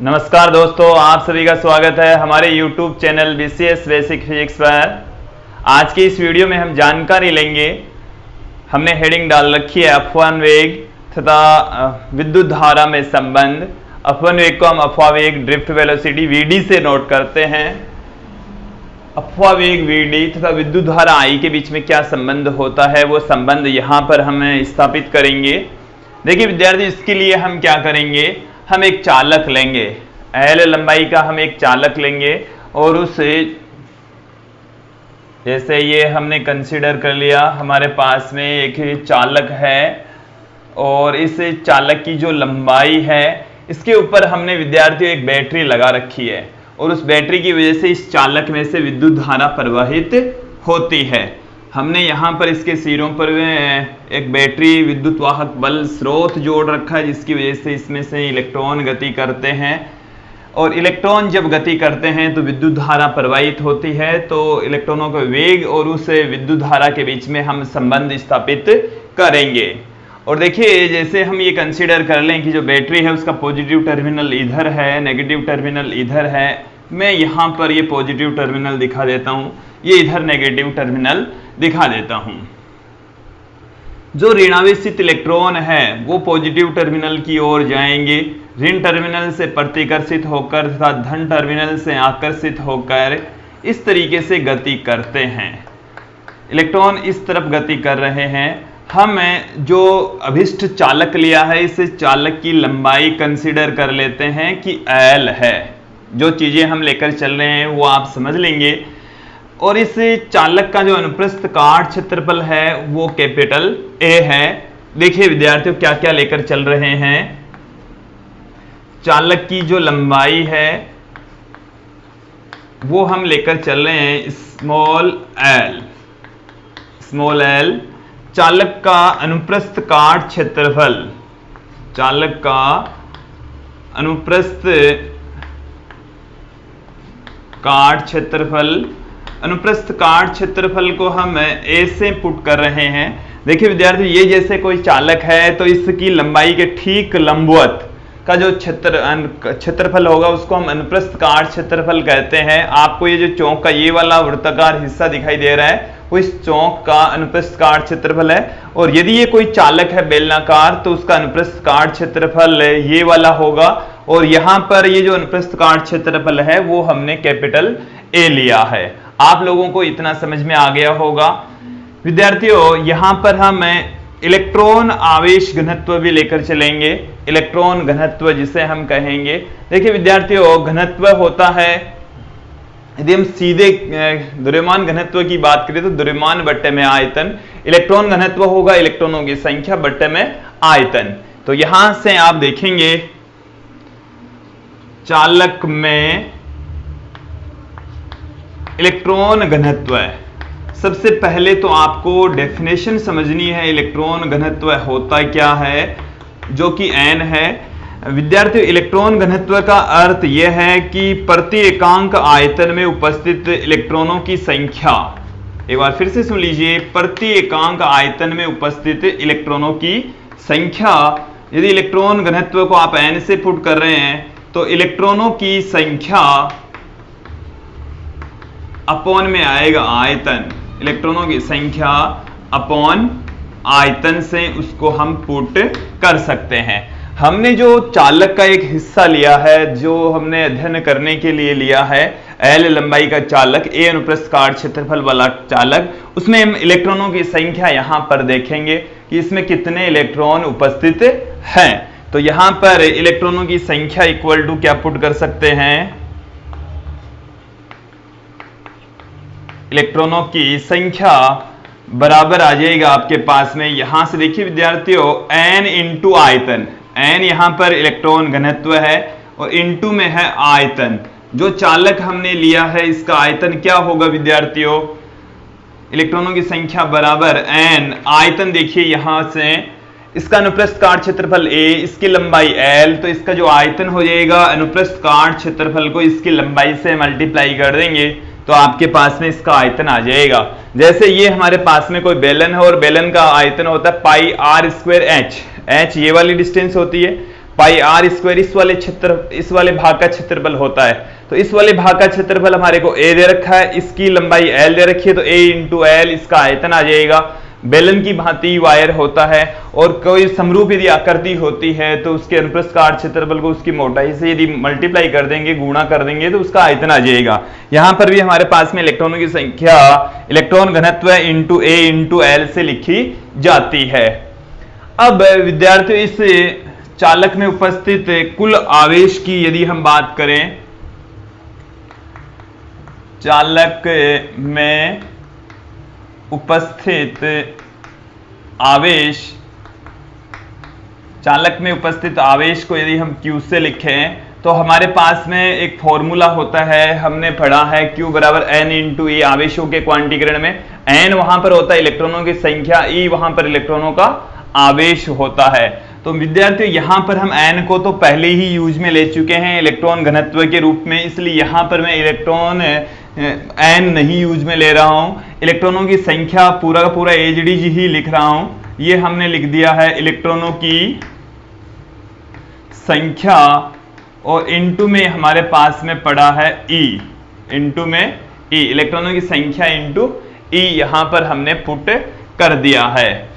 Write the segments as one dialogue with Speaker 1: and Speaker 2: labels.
Speaker 1: नमस्कार दोस्तों, आप सभी का स्वागत है हमारे YouTube channel BCS basic physics पर। आज की इस वीडियो में हम जानकारी लेंगे। हमने हेडिंग डाल रखी है अपवन वेग तथा विद्युत धारा में संबंध। अपवन वेग को हम अफवा वेग ड्रिफ्ट वेलोसिटी VD से नोट करते हैं। अफवा वेग VD तथा विद्युत धारा I के बीच में क्या संबंध होता है, वो संबंध यहाँ पर हम स्थापित करेंगे। देखिए विद्यार्थी, इसके लिए हम क्या करेंगे, हम एक चालक लेंगे, L लंबाई का हम एक चालक लेंगे और उसे, जैसे ये हमने कंसीडर कर लिया, हमारे पास में एक चालक है और इस चालक की जो लंबाई है इसके ऊपर हमने विद्यार्थियों एक बैटरी लगा रखी है और उस बैटरी की वजह से इस चालक में से विद्युत धारा प्रवाहित होती है। हमने यहाँ पर इसके सिरों पर एक बैटरी विद्युत वाहक बल स्रोत जोड़ रखा है, जिसकी वजह से इसमें से इलेक्ट्रॉन गति करते हैं और इलेक्ट्रॉन जब गति करते हैं तो विद्युत धारा प्रवाहित होती है। तो इलेक्ट्रॉनों का वेग और उस विद्युत धारा के बीच में हम संबंध स्थापित करेंगे। और देखिए, जैसे हम ये कंसीडर कर लें कि जो बैटरी है उसका पॉजिटिव टर्मिनल इधर है, नेगेटिव टर्मिनल इधर है। मैं यहाँ पर ये पॉजिटिव टर्मिनल दिखा देता हूँ, ये इधर नेगेटिव टर्मिनल दिखा देता हूँ। जो ऋणावेशित इलेक्ट्रॉन है वो पॉजिटिव टर्मिनल की ओर जाएंगे, ऋण टर्मिनल से प्रतिकर्षित होकर तथा धन टर्मिनल से आकर्षित होकर इस तरीके से गति करते हैं। इलेक्ट्रॉन इस तरफ गति कर रहे हैं। हम जो अभिष्ट चालक लिया है, इस चालक की लंबाई कंसीडर कर लेते हैं कि L है। जो चीजें हम लेकर चल रहे हैं वो आप समझ लेंगे। और इस चालक का जो अनुप्रस्थ काट क्षेत्रफल है वो कैपिटल A है। देखिए विद्यार्थियों, क्या क्या लेकर चल रहे हैं। चालक की जो लंबाई है वो हम लेकर चल रहे हैं स्मॉल l। चालक का अनुप्रस्थ काट क्षेत्रफल, चालक का अनुप्रस्थ काट क्षेत्रफल, अनुप्रस्थ काट क्षेत्रफल को हम A से पुट कर रहे हैं। देखिए विद्यार्थी, ये जैसे कोई चालक है तो इसकी लंबाई के ठीक लंबवत का जो क्षेत्रफल होगा उसको हम अनुप्रस्थ काट क्षेत्रफल कहते हैं। आपको ये जो चौक का ये वाला वृत्ताकार हिस्सा दिखाई दे रहा है वो इस चौक का अनुप्रस्थ काट क्षेत्रफल है। और यदि ये कोई चालक है बेलनाकार तो उसका अनुप्रस्थ काट क्षेत्रफल ये वाला होगा। और यहाँ पर ये जो अनुप्रस्थ काट क्षेत्रफल है वो हमने कैपिटल A लिया है। आप लोगों को इतना समझ में आ गया होगा। विद्यार्थियों, यहाँ पर हम इलेक्ट्रॉन आवेश घनत्व भी लेकर चलेंगे, इलेक्ट्रॉन घनत्व जिसे हम कहेंगे। देखिए विद्यार्थियों, घनत्व होता है, यदि हम सीधे द्रव्यमान घनत्व की बात करें तो द्रव्यमान बट्टे में आयतन, इलेक्ट्रॉन घनत्व होगा इलेक्ट्रॉनों की संख्या बट्टे में आयतन। तो यहां से आप देखेंगे चालक में इलेक्ट्रॉन घनत्व है। सबसे पहले तो आपको डेफिनेशन समझनी है, इलेक्ट्रॉन घनत्व होता क्या है, जो कि n है। विद्यार्थियों, इलेक्ट्रॉन घनत्व का अर्थ यह है कि प्रति एकांक आयतन में उपस्थित इलेक्ट्रॉनों की संख्या, एक बार फिर से सुन लीजिए, प्रति एकांक आयतन में उपस्थित इलेक्ट्रॉनों की संख्या। यदि इलेक्ट्रॉन घनत्व को आप n से पुट कर रहे हैं तो इलेक्ट्रॉनों की संख्या अपॉन में आएगा आयतन, इलेक्ट्रॉनों की संख्या अपॉन आयतन से उसको हम पुट कर सकते हैं। हमने जो चालक का एक हिस्सा लिया है, जो हमने अध्ययन करने के लिए लिया है, L लंबाई का चालक, A अनुप्रस्थ काट क्षेत्रफल वाला चालक, उसमें हम इलेक्ट्रॉनों की संख्या यहां पर देखेंगे कि इसमें कितने इलेक्ट्रॉन उपस्थित हैं। तो यहां पर इलेक्ट्रॉनों की संख्या इक्वल टू क्या पुट कर सकते हैं, इलेक्ट्रॉनों की संख्या बराबर आ जाएगा आपके पास में। यहां से देखिए विद्यार्थियों, n इंटू आयतन, n यहां पर इलेक्ट्रॉन घनत्व है और इंटू में है आयतन। जो चालक हमने लिया है इसका आयतन क्या होगा विद्यार्थियों, इलेक्ट्रॉनों की संख्या बराबर n, आयतन देखिए यहां से, इसका अनुप्रस्थ काट क्षेत्रफल A, इसकी लंबाई L, तो इसका जो आयतन हो जाएगा अनुप्रस्थ काट क्षेत्रफल को इसकी लंबाई से मल्टीप्लाई कर देंगे तो आपके पास में इसका आयतन आ जाएगा। जैसे ये हमारे पास में कोई बेलन है और बेलन का आयतन होता है पाई r स्क्वायर h, h ये वाली डिस्टेंस होती है, पाई आर स्क्वायर इस वाले भाग का क्षेत्रफल होता है। तो इस वाले भाग का क्षेत्रफल हमारे को ए दे रखा है, इसकी लंबाई एल दे रखी है, तो ए इंटू एल इसका आयतन आ जाएगा। बेलन की भांति वायर होता है और कोई समरूप यदि आकृति होती है तो उसके अनुप्रस्थ काट क्षेत्रफल को उसकी मोटाई से यदि मल्टीप्लाई कर देंगे, गुणा कर देंगे, तो उसका आयतन आ जाएगा। यहां पर भी हमारे पास में इलेक्ट्रॉनों की संख्या इलेक्ट्रॉन घनत्व इंटू ए इंटू एल से लिखी जाती है। अब विद्यार्थियों, इस चालक में उपस्थित कुल आवेश की यदि हम बात करें, चालक में उपस्थित आवेश को यदि हम Q से लिखें तो हमारे पास में एक फॉर्मूला होता है, हमने पढ़ा है Q बराबर N इंटू E, आवेशों के क्वांटीकरण में N वहां पर होता है इलेक्ट्रॉनों की संख्या, E वहां पर इलेक्ट्रॉनों का आवेश होता है। तो विद्यार्थियों यहां पर हम N को तो पहले ही यूज में ले चुके हैं इलेक्ट्रॉन घनत्व के रूप में, इसलिए यहां पर मैं इलेक्ट्रॉन N नहीं यूज में ले रहा हूं। इलेक्ट्रॉनों की संख्या पूरा का पूरा एचडीज ही लिख रहा हूं। ये हमने लिख दिया है इलेक्ट्रॉनों की संख्या, और इनटू में हमारे पास में पड़ा है E, इनटू में E, इलेक्ट्रॉनों की संख्या इनटू E यहां पर हमने पुट कर दिया है।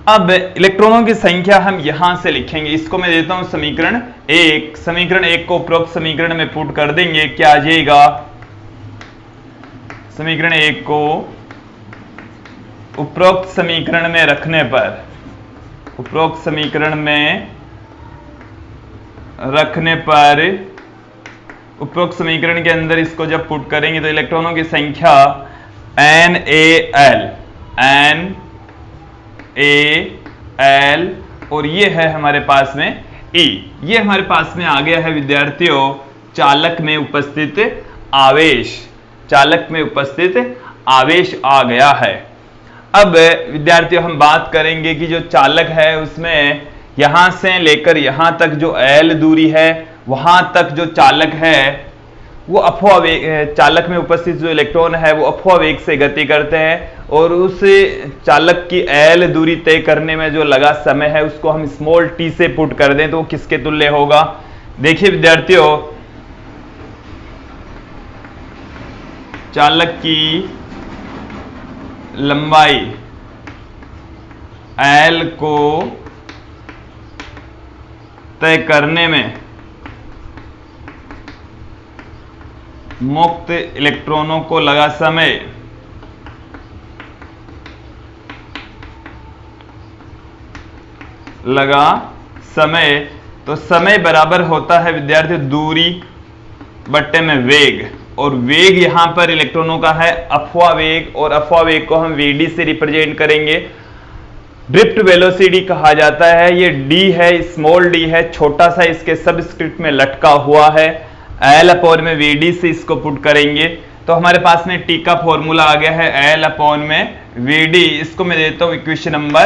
Speaker 1: अब इलेक्ट्रॉनों की संख्या हम यहां से लिखेंगे, इसको मैं देता हूं समीकरण 1। समीकरण 1 को उपरोक्त समीकरण में पुट कर देंगे, क्या आ जाएगा? समीकरण 1 को उपरोक्त समीकरण में रखने पर, उपरोक्त समीकरण में रखने पर, उपरोक्त समीकरण के अंदर इसको जब पुट करेंगे तो इलेक्ट्रॉनों की संख्या NaL और ये है हमारे पास में E, ये हमारे पास में आ गया है विद्यार्थियों चालक में उपस्थित आवेश, चालक में उपस्थित आवेश आ गया है। अब विद्यार्थियों हम बात करेंगे कि जो चालक है उसमें यहां से लेकर यहां तक जो L दूरी है, वहां तक जो चालक है वो अफवा वेग, चालक में उपस्थित जो इलेक्ट्रॉन है वो अफवा वेग से गति करते हैं, और उस चालक की L दूरी तय करने में जो लगा समय है उसको हम स्मॉल t से पुट कर दें तो वो किसके तुल्य होगा? देखिए विद्यार्थियों, चालक की लंबाई L को तय करने में मुक्त इलेक्ट्रॉनों को लगा समय तो समय बराबर होता है विद्यार्थी दूरी बट्टे में वेग, और वेग यहां पर इलेक्ट्रॉनों का है अफवा वेग, और अफवा वेग को हम Vd से रिप्रेजेंट करेंगे। ड्रिफ्ट वेलोसिटी कहा जाता है, ये d है, स्मॉल d है, छोटा सा इसके सबस्क्रिप्ट में लटका हुआ है। L अपॉन में Vd से इसको पुट करेंगे तो हमारे पास में t का फॉर्मूला आ गया है L अपॉन में Vd, इसको मैं देता हूं इक्वेशन नंबर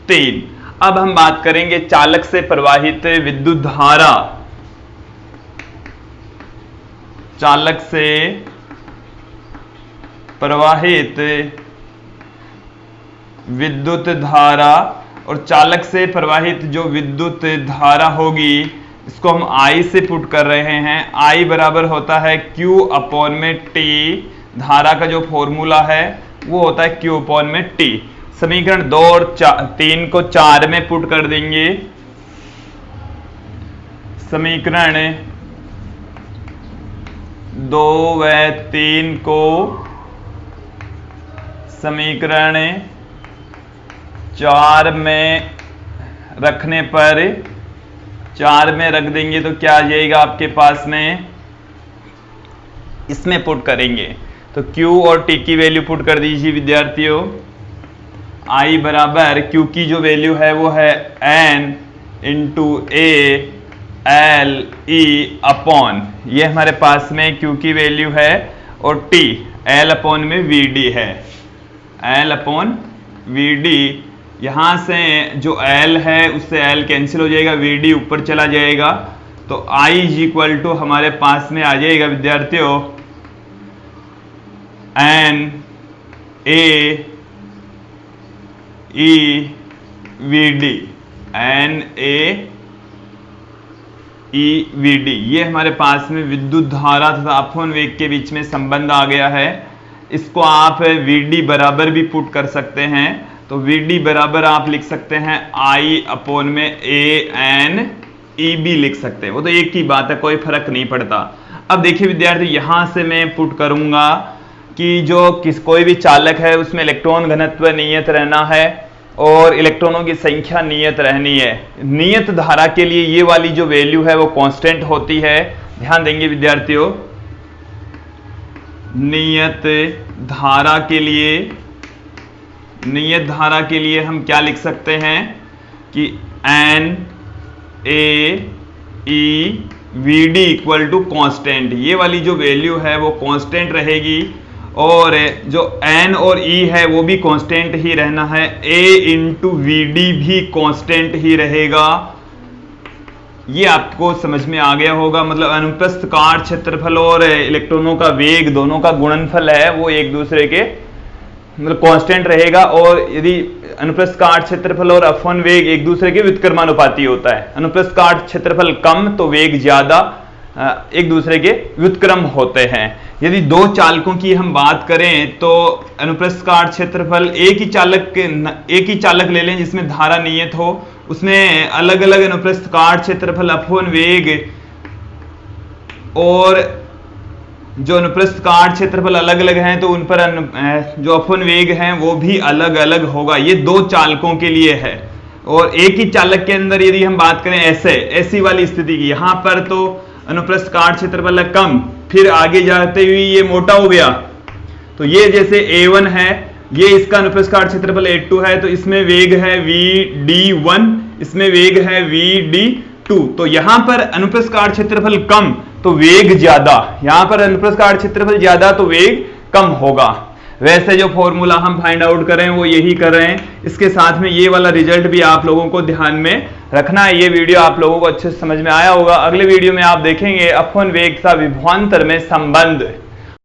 Speaker 1: 3। अब हम बात करेंगे चालक से प्रवाहित विद्युत धारा, चालक से प्रवाहित विद्युत धारा, और चालक से प्रवाहित जो विद्युत धारा होगी इसको हम I से पुट कर रहे हैं। I बराबर होता है Q अपॉन में T, धारा का जो फॉर्मूला है वो होता है Q अपॉन में T। समीकरण 2 और 3 को 4 में पुट कर देंगे, समीकरण 2 व 3 को समीकरण 4 में रखने पर 4 में रख देंगे तो क्या आ जाएगा आपके पास में? इसमें पुट करेंगे तो Q और T की वैल्यू पुट कर दीजिए विद्यार्थियों। I बराबर Q की जो वैल्यू है वो है N into A L E upon, ये हमारे पास में Q की वैल्यू है, और T L अपॉन में Vd है, L अपॉन Vd। यहां से जो L है उससे L कैंसिल हो जाएगा, Vd ऊपर चला जाएगा, तो I इज इक्वल टू हमारे पास में आ जाएगा विद्यार्थियों N A E Vd, N A EVD, ये हमारे पास में विद्युत धारा तथा अपवन वेग के बीच में संबंध आ गया है। इसको आप VD बराबर भी पुट कर सकते हैं, तो VD बराबर आप लिख सकते हैं I अपॉन में AN EB लिख सकते हैं, वो तो एक ही बात है, कोई फर्क नहीं पड़ता। अब देखिए विद्यार्थी, यहां से मैं पुट करूंगा कि जो कोई भी चालक है उसमें इलेक्ट्रॉन घनत्व नियत रहना है और इलेक्ट्रॉनों की संख्या नियत रहनी है। नियत धारा के लिए ये वाली जो वैल्यू है वो कांस्टेंट होती है, ध्यान देंगे विद्यार्थियों। नियत धारा के लिए हम क्या लिख सकते हैं कि N A E VD equal to constant, ये वाली जो वैल्यू है वो कांस्टेंट रहेगी और जो N और E है वो भी कांस्टेंट ही रहना है। A इंटू VD भी कांस्टेंट ही रहेगा। ये आपको समझ में आ गया होगा, मतलब अनुप्रस्थ काट क्षेत्रफल और इलेक्ट्रॉनों का वेग दोनों का गुणनफल है वो एक दूसरे के मतलब कांस्टेंट रहेगा, और यदि अनुप्रस्थ काट क्षेत्रफल और अपवन वेग एक दूसरे के व्युत्क्रमानुपाती होता है। अनुप्रस्थ काट क्षेत्रफल कम तो वेग ज्यादा, एक दूसरे के व्युत्क्रम होते हैं। यदि दो चालकों की हम बात करें तो अनुप्रस्थ काट क्षेत्रफल एक ही चालक ले लें जिसमें धारा नियत हो, उसमें अलग अलग अनुप्रस्थ काट क्षेत्रफल अपवन वेग और जो अनुप्रस्थ काट क्षेत्रफल अलग अलग हैं तो उन पर जो अपवन वेग हैं वो भी अलग अलग होगा। ये दो चालकों के लिए है। और एक ही चालक के अंदर यदि हम बात करें ऐसी वाली स्थिति की, यहां पर तो अनुप्रस्थ काट क्षेत्रफल कम, फिर आगे जाते हुए ये मोटा हो गया, तो ये जैसे A1 है, ये इसका अनुप्रस्थ काट क्षेत्रफल A2 है, तो इसमें वेग है VD1, इसमें वेग है VD2। तो यहां पर अनुप्रस्थ काट क्षेत्रफल कम तो वेग ज्यादा, यहां पर अनुप्रस्थ काट क्षेत्रफल ज्यादा तो वेग कम होगा। वैसे जो फॉर्मूला हम फाइंड आउट कर रहे हैं वो यही कर रहे हैं। इसके साथ में ये वाला रिजल्ट भी आप लोगों को ध्यान में रखना है। ये वीडियो आप लोगों को अच्छे से समझ में आया होगा। अगले वीडियो में आप देखेंगे अपवन वेग तथा विभवांतर में संबंध।